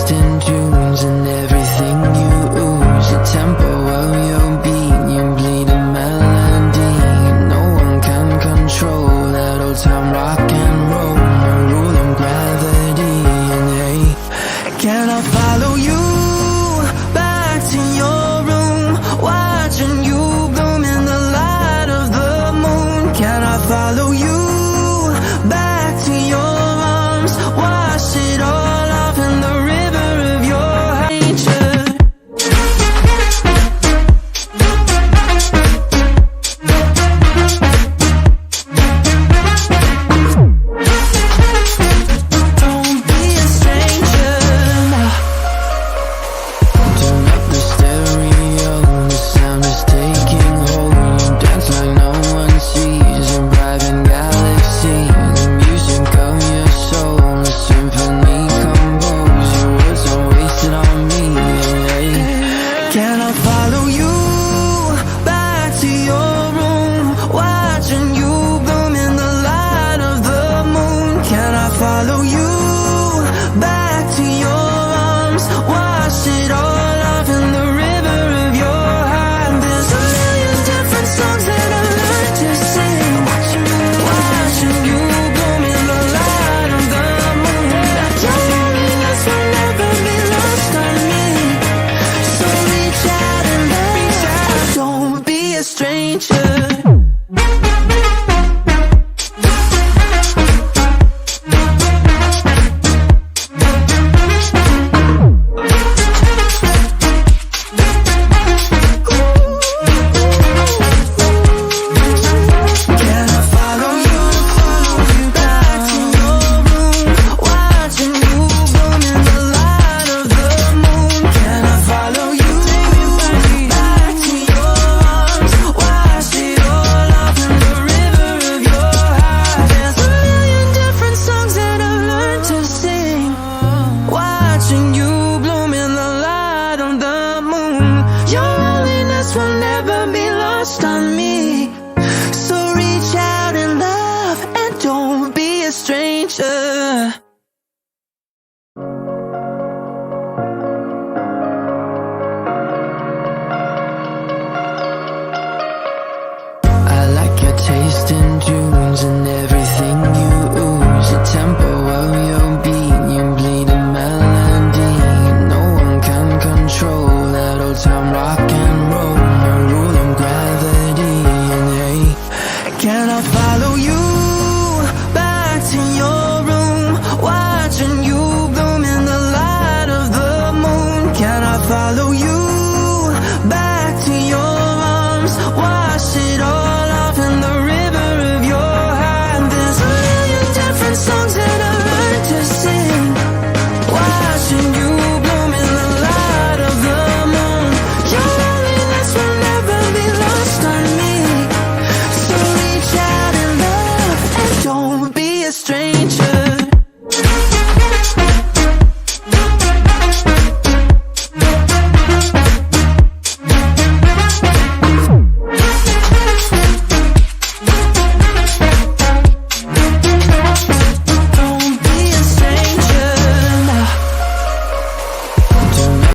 distant tunes and everything you ooze. The tempo of your beat, you bleed a melody. No one can control that old time rock and roll. No rule of gravity. And hey, can I follow you back to your room, watching you bloom in the light of the moon? Can I follow you back to your arms, wash it all off in the river of your hatred? Don't be a stranger. Turn up the stereo, the sound is taking hold. You dance like no one sees, a private galaxy. The music of your soul, a symphony composed. Your words are wasted on me. Can I follow you back to your room, watching you bloom in the light of the moon? Can I follow you back to your arms, wash it all off in the river of your heart? There's a million different songs that I learned to sing, watching you bloom in the light of the moon. Your loneliness will never be lost on me, so reach out and love. Don't be a stranger. Can I follow you back to your room, watching you bloom in the light of the moon? Can I follow you back to your arms, wash it all off in the river of your heart? There's a million different songs that I've learned to sing, watching you bloom in the light of the moon. Your loneliness will never be lost on me, so reach out and love, and don't be a stranger.